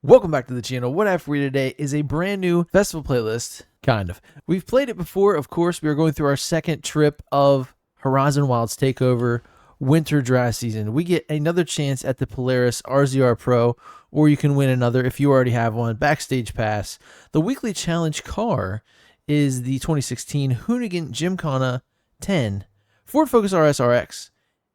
Welcome back to the channel. What I have for you today is a brand new festival playlist, kind of. We've played it before, of course. We are going through our second trip of Horizon Wilds Takeover Winter Dry Season. We get another chance at the Polaris RZR Pro, or you can win another if you already have one, Backstage Pass. The weekly challenge car is the 2016 Hoonigan Gymkhana 10 Ford Focus RS RX.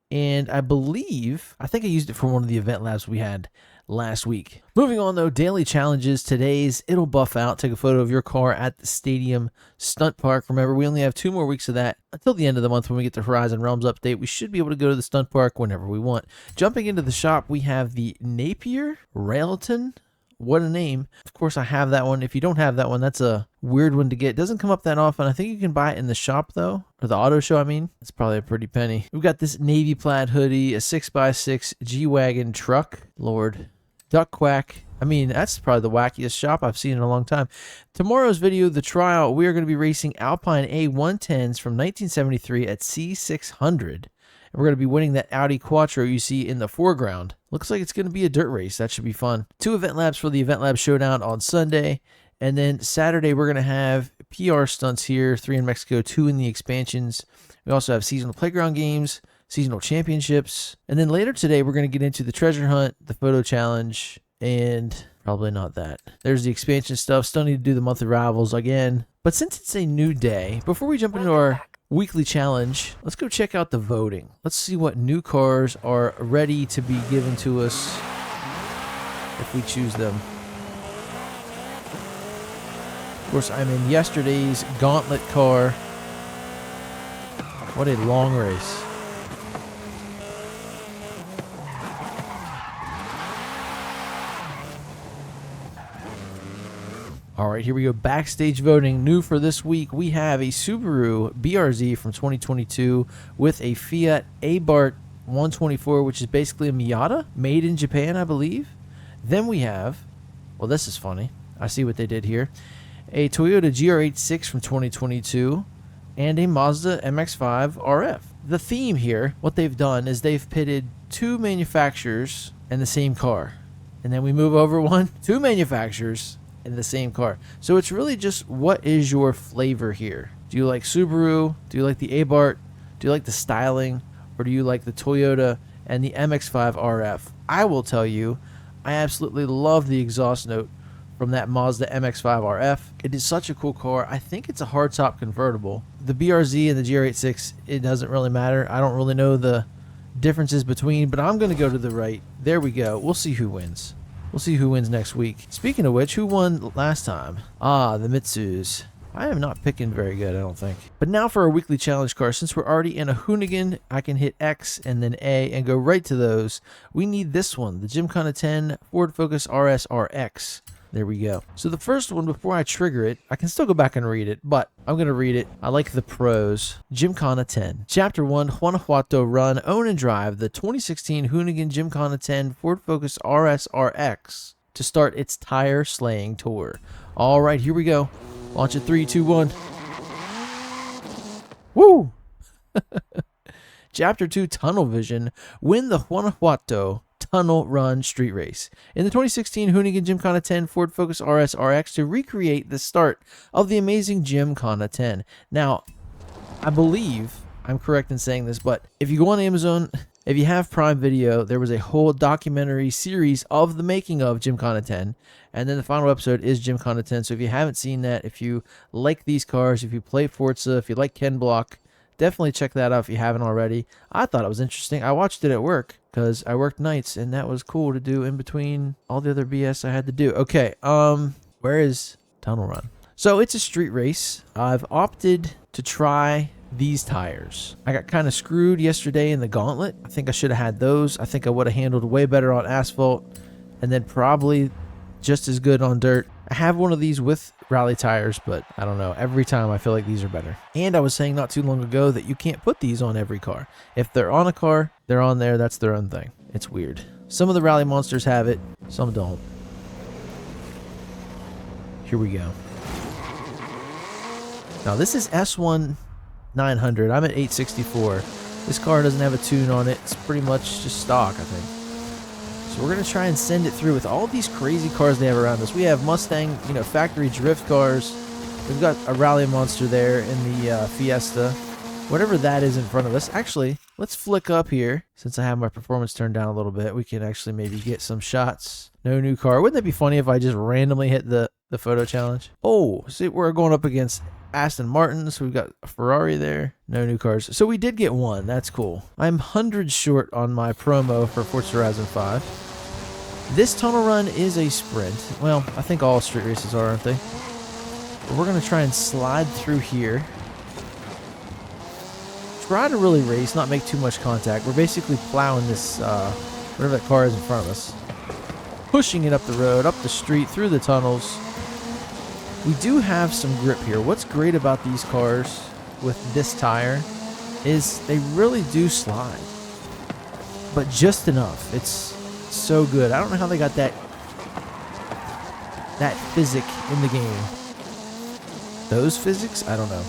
And I think I used it for one of the event labs we had last week. Moving on though, daily challenges. Today's it'll buff out. Take a photo of your car at the stadium stunt park. Remember, we only have 2 more weeks of that until the end of the month when we get the Horizon Realms update. We should be able to go to the stunt park whenever we want. Jumping into the shop, we have the Napier Railton. What a name. Of course, I have that one. If you don't have that one, that's a weird one to get. It doesn't come up that often. I think you can buy it in the shop, though. Or the auto show, I mean. It's probably a pretty penny. We've got this navy plaid hoodie, a 6x6 G-Wagon truck. Lord. Duck Quack. I mean, that's probably the wackiest shop I've seen in a long time. Tomorrow's video, the trial, we are going to be racing Alpine A110s from 1973 at C600. We're going to be winning that Audi Quattro you see in the foreground. Looks like it's going to be a dirt race. That should be fun. 2 event labs for the Event Lab Showdown on Sunday. And then Saturday, we're going to have PR stunts here, 3 in Mexico, 2 in the expansions. We also have seasonal playground games, seasonal championships. And then later today, we're going to get into the treasure hunt, the photo challenge, and probably not that. There's the expansion stuff. Still need to do the monthly rivals again. But since it's a new day, before we jump into our weekly challenge, let's go check out the voting. Let's see what new cars are ready to be given to us if we choose them. Of course, I'm in yesterday's gauntlet car. What a long race. All right, here we go. Backstage voting. New for this week, we have a Subaru BRZ from 2022 with a Fiat Abarth 124, which is basically a Miata, made in Japan, I believe. Then we have, well, this is funny. I see what they did here. A Toyota GR86 from 2022 and a Mazda MX-5 RF. The theme here, what they've done is they've pitted 2 manufacturers in the same car. And then we move over 2 manufacturers in the same car. So it's really just, what is your flavor here? Do you like Subaru? Do you like the Abarth? Do you like the styling? Or do you like the Toyota and the MX-5 RF? I will tell you, I absolutely love the exhaust note from that Mazda MX-5 RF. It is such a cool car. I think it's a hardtop convertible. The BRZ and the GR86, it doesn't really matter. I don't really know the differences between, but I'm going to go to the right. There we go. We'll see who wins. We'll see who wins next week. Speaking of which, who won last time? Ah, the Mitsus. I am not picking very good, I don't think. But now for our weekly challenge car. Since we're already in a Hoonigan, I can hit X and then A and go right to those. We need this one, the Gymkhana 10 Ford Focus RS RX. There we go. So the first one, before I trigger it, I can still go back and read it, but I'm going to read it. I like the pros. Gymkhana 10. Chapter 1, Guanajuato Run, Own and Drive the 2016 Hoonigan Gymkhana 10 Ford Focus RS RX to start its tire slaying tour. All right, here we go. Launch it 3, 2, 1. Woo! Chapter 2, Tunnel Vision. Win the Guanajuato Tunnel Run Street Race in the 2016 Hoonigan Gymkhana 10 Ford Focus RS RX to recreate the start of the amazing Gymkhana 10. Now, I believe I'm correct in saying this, but if you go on Amazon, if you have Prime Video, there was a whole documentary series of the making of Gymkhana 10, and then the final episode is Gymkhana 10. So if you haven't seen that, if you like these cars, if you play Forza, if you like Ken Block, definitely check that out if you haven't already. I thought it was interesting. I watched it at work because I worked nights, and that was cool to do in between all the other BS I had to do. Okay, where is Tunnel Run? So it's a street race. I've opted to try these tires. I got kind of screwed yesterday in the gauntlet. I think I should have had those. I think I would have handled way better on asphalt, and then probably just as good on dirt. I have one of these with rally tires, but I don't know. Every time I feel like these are better. And I was saying not too long ago that you can't put these on every car. If they're on a car, they're on there. That's their own thing. It's weird. Some of the rally monsters have it. Some don't. Here we go. Now this is S1 900. I'm at 864. This car doesn't have a tune on it. It's pretty much just stock, I think. So we're going to try and send it through with all these crazy cars they have around us. We have Mustang, you know, factory drift cars. We've got a rally monster there in the Fiesta. Whatever that is in front of us. Actually, let's flick up here. Since I have my performance turned down a little bit, we can actually maybe get some shots. No new car. Wouldn't that be funny if I just randomly hit the photo challenge? Oh, see, we're going up against Aston Martin, so we've got a Ferrari there. No new cars. So we did get one. That's cool. I'm hundreds short on my promo for Forza Horizon 5. This tunnel run is a sprint. Well, I think all street races are, aren't they? But we're going to try and slide through here. Try to really race, not make too much contact. We're basically plowing this, whatever that car is in front of us. Pushing it up the road, up the street, through the tunnels. We do have some grip here. What's great about these cars with this tire is they really do slide. But just enough. It's so good. I don't know how they got that physic in the game. Those physics? I don't know.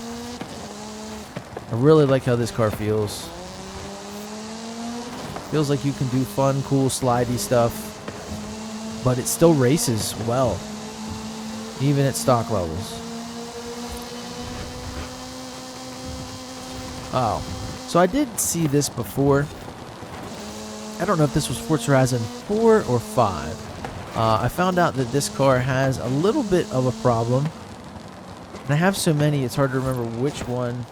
I really like how this car feels. Feels like you can do fun, cool, slidey stuff. But it still races well. Even at stock levels. Oh. So I did see this before. I don't know if this was Forza Horizon 4 or 5. I found out that this car has a little bit of a problem. And I have so many, it's hard to remember which one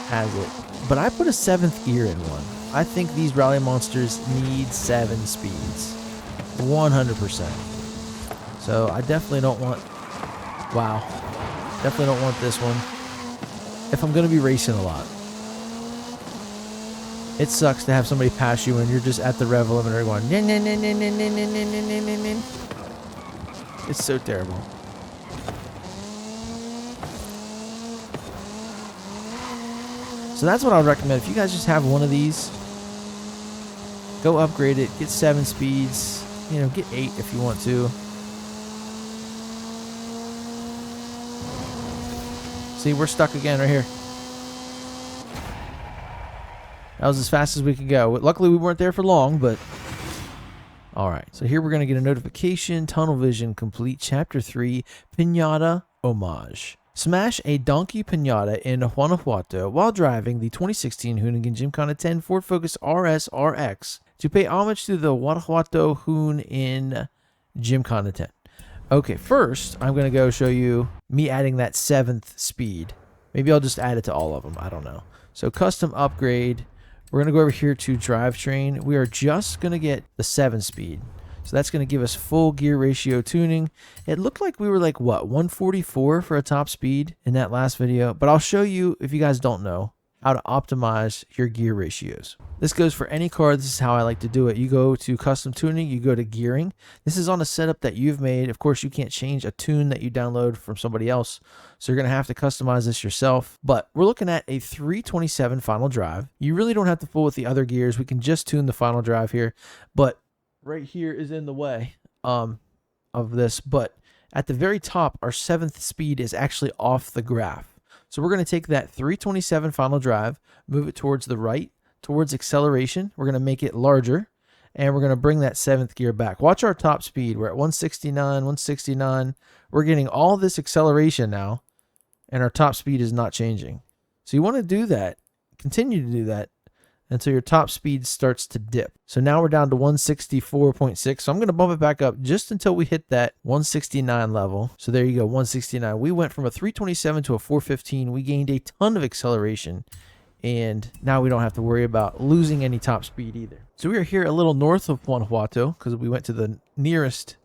has it. But I put a 7th gear in one. I think these rally monsters need 7 speeds. 100%. So I definitely don't want... Wow. Definitely don't want this one. If I'm going to be racing a lot. It sucks to have somebody pass you and you're just at the rev limiter going... It's so terrible. So that's what I would recommend. If you guys just have one of these, go upgrade it. Get 7 speeds. You know, get 8 if you want to. See, we're stuck again right here. That was as fast as we could go. Luckily, we weren't there for long, but... Alright, so here we're going to get a notification. Tunnel Vision complete. Chapter 3, Pinata Homage. Smash a donkey pinata in Guanajuato while driving the 2016 Hoonigan Gymkhana 10 Ford Focus RS RX to pay homage to the Guanajuato Hoon in Gymkhana 10. Okay, first, I'm going to go show you me adding that 7th speed. Maybe I'll just add it to all of them. I don't know. So, custom upgrade. We're going to go over here to drivetrain. We are just going to get the 7 speed. So that's going to give us full gear ratio tuning. It looked like we were like, what, 144 for a top speed in that last video. But I'll show you, if you guys don't know, how to optimize your gear ratios. This goes for any car. This is how I like to do it. You go to custom tuning, you go to gearing. This is on a setup that you've made. Of course, you can't change a tune that you download from somebody else. So you're going to have to customize this yourself. But we're looking at a 327 final drive. You really don't have to fool with the other gears. We can just tune the final drive here. But right here is in the way of this. But at the very top, our 7th speed is actually off the graph. So we're going to take that 327 final drive, move it towards the right, towards acceleration. We're going to make it larger, and we're going to bring that 7th gear back. Watch our top speed. We're at 169, 169. We're getting all this acceleration now, and our top speed is not changing. So you want to do that, continue to do that, until your top speed starts to dip. So now we're down to 164.6. So I'm going to bump it back up just until we hit that 169 level. So there you go, 169. We went from a 327 to a 415. We gained a ton of acceleration. And now we don't have to worry about losing any top speed either. So we are here a little north of Guanajuato because we went to the nearest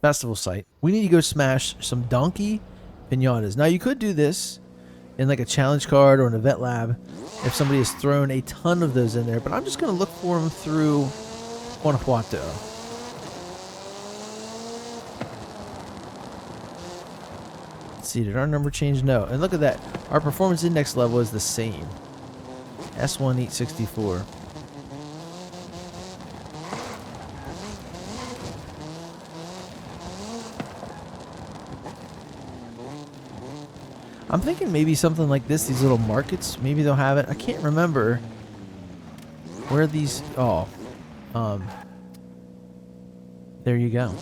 festival site. We need to go smash some donkey pinatas. Now you could do this in like a challenge card or an event lab if somebody has thrown a ton of those in there, but I'm just going to look for them through Guanajuato. Let's see, did our number change? No. And look at that. Our performance index level is the same. S1 864. I'm thinking maybe something like this, these little markets, maybe they'll have it. I can't remember where these, there you go.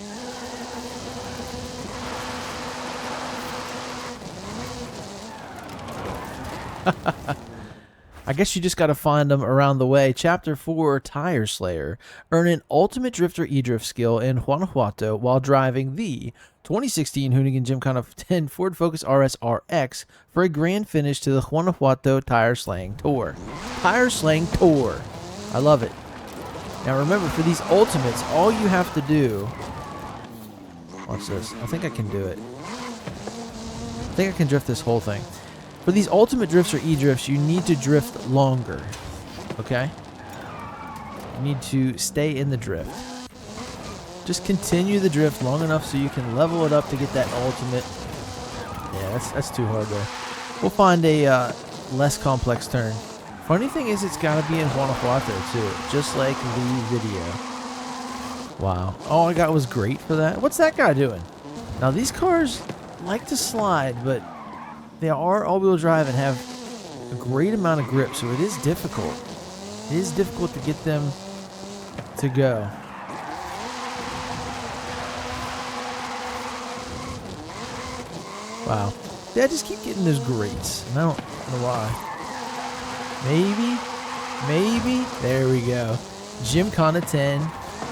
I guess you just got to find them around the way. Chapter 4, Tire Slayer. Earn an Ultimate Drifter E-Drift skill in Guanajuato while driving the 2016 Hoonigan Gymkhana 10 Ford Focus RS RX for a grand finish to the Guanajuato Tire Slaying Tour. Tire Slaying Tour. I love it. Now remember, for these ultimates, all you have to do... Watch this. I think I can do it. I think I can drift this whole thing. For these ultimate drifts or e-drifts, you need to drift longer. Okay? You need to stay in the drift. Just continue the drift long enough so you can level it up to get that ultimate. Yeah, that's too hard there. We'll find a less complex turn. Funny thing is, it's got to be in Guanajuato too, just like the video. Wow. All I got was great for that. What's that guy doing? Now, these cars like to slide, but they are all-wheel drive and have a great amount of grip, so it is difficult. It is difficult to get them to go. Wow. Yeah, I just keep getting those grates, and I don't know why. Maybe. There we go. Gymkhana 10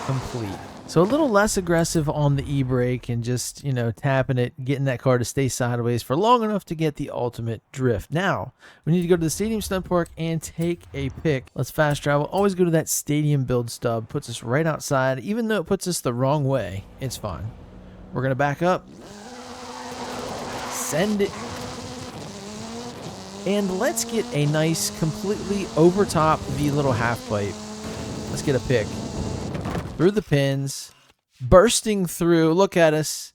complete. So a little less aggressive on the e-brake and just, you know, tapping it, getting that car to stay sideways for long enough to get the ultimate drift. Now, we need to go to the Stadium Stunt Park and take a pic. Let's fast travel. Always go to that Stadium build stub. Puts us right outside. Even though it puts us the wrong way, it's fine. We're going to back up. Send it. And let's get a nice, completely over top the little half pipe. Let's get a pic. Through the pins, bursting through. Look at us.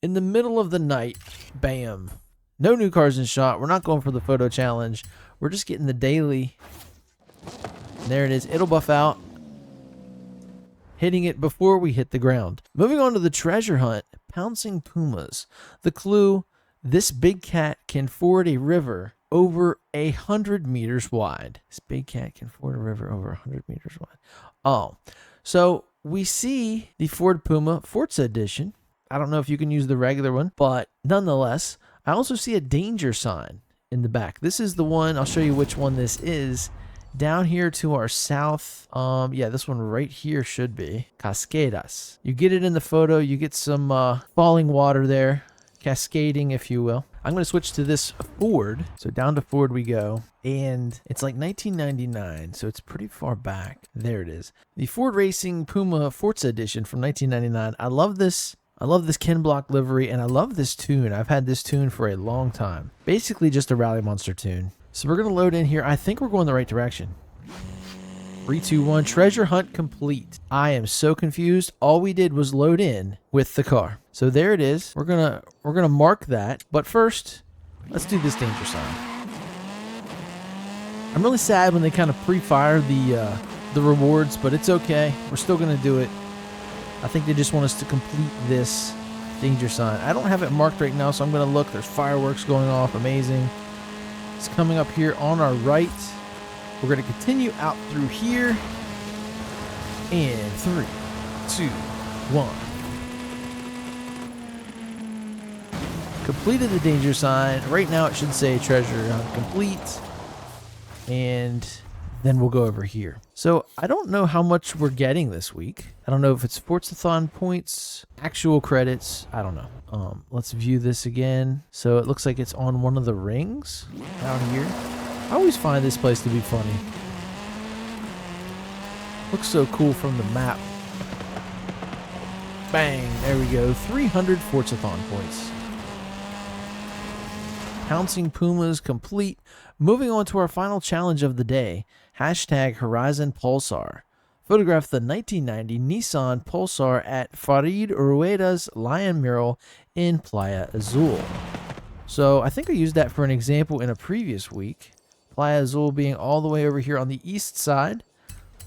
In the middle of the night. Bam. No new cars in shot. We're not going for the photo challenge. We're just getting the daily. And there it is. It'll buff out. Hitting it before we hit the ground. Moving on to the treasure hunt. Pouncing pumas. The clue, this big cat can ford a river over 100 meters wide. This big cat can ford a river over 100 meters wide. Oh. So we see the Ford Puma Forza edition. I don't know if you can use the regular one, but nonetheless, I also see a danger sign in the back. This is the one, I'll show you which one this is. Down here to our south, yeah, this one right here should be Cascadas. You get it in the photo, you get some falling water there, cascading if you will. I'm going to switch to this Ford. So down to Ford we go. And it's like 1999, so it's pretty far back. There it is. The Ford Racing Puma Forza Edition from 1999. I love this. I love this Ken Block livery, and I love this tune. I've had this tune for a long time. Basically just a Rally Monster tune. So we're going to load in here. I think we're going the right direction. 3, 2, 1. Treasure hunt complete. I am so confused. All we did was load in with the car. So there it is. We're gonna mark that. But first, let's do this danger sign. I'm really sad when they kind of pre-fire the rewards, but it's okay. We're still gonna do it. I think they just want us to complete this danger sign. I don't have it marked right now, so I'm gonna look. There's fireworks going off. Amazing. It's coming up here on our right. We're going to continue out through here. And 3, 2, 1. Completed the danger sign. Right now it should say treasure hunt complete. And then we'll go over here. So I don't know how much we're getting this week. I don't know if it's Forzathon points, actual credits. I don't know. Let's view this again. So it looks like it's on one of the rings down here. I always find this place to be funny. Looks so cool from the map. Bang, there we go. 300 Forzathon points. Pouncing Pumas complete. Moving on to our final challenge of the day. Hashtag Horizon Pulsar. Photograph the 1990 Nissan Pulsar at Farid Rueda's Lion Mural in Playa Azul. So I think I used that for an example in a previous week. Playa Azul being all the way over here on the east side.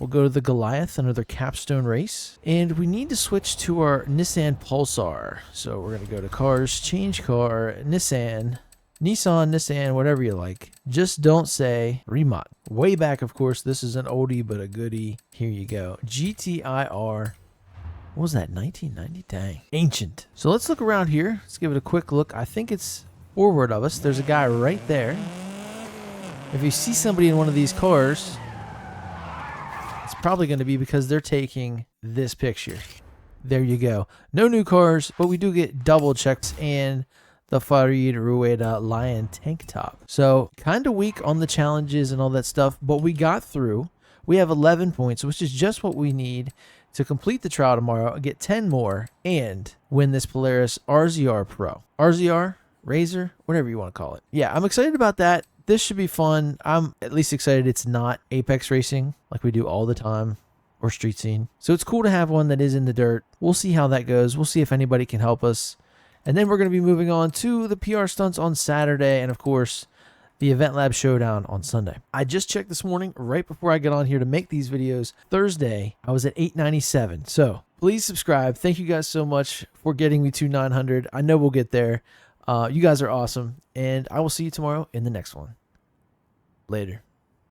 We'll go to the Goliath, another capstone race. And we need to switch to our Nissan Pulsar. So we're going to go to cars, change car, Nissan, whatever you like. Just don't say Rimac. Way back, of course, this is an oldie but a goodie. Here you go. GTIR What was that, 1990? Dang. Ancient. So let's look around here. Let's give it a quick look. I think it's forward of us. There's a guy right there. If you see somebody in one of these cars, it's probably going to be because they're taking this picture. There you go. No new cars, but we do get double checks and the Farid Rueda Lion tank top. So kind of weak on the challenges and all that stuff, but we got through. We have 11 points, which is just what we need to complete the trial tomorrow, get 10 more, and win this Polaris RZR Pro. RZR, Razor, whatever you want to call it. Yeah, I'm excited about that. This should be fun. I'm at least excited it's not Apex Racing like we do all the time, or Street Scene. So it's cool to have one that is in the dirt. We'll see how that goes. We'll see if anybody can help us. And then we're going to be moving on to the PR stunts on Saturday, and of course, the Event Lab Showdown on Sunday. I just checked this morning right before I got on here to make these videos. Thursday, I was at 897. So please subscribe. Thank you guys so much for getting me to 900. I know we'll get there. You guys are awesome, and I will see you tomorrow in the next one. Later.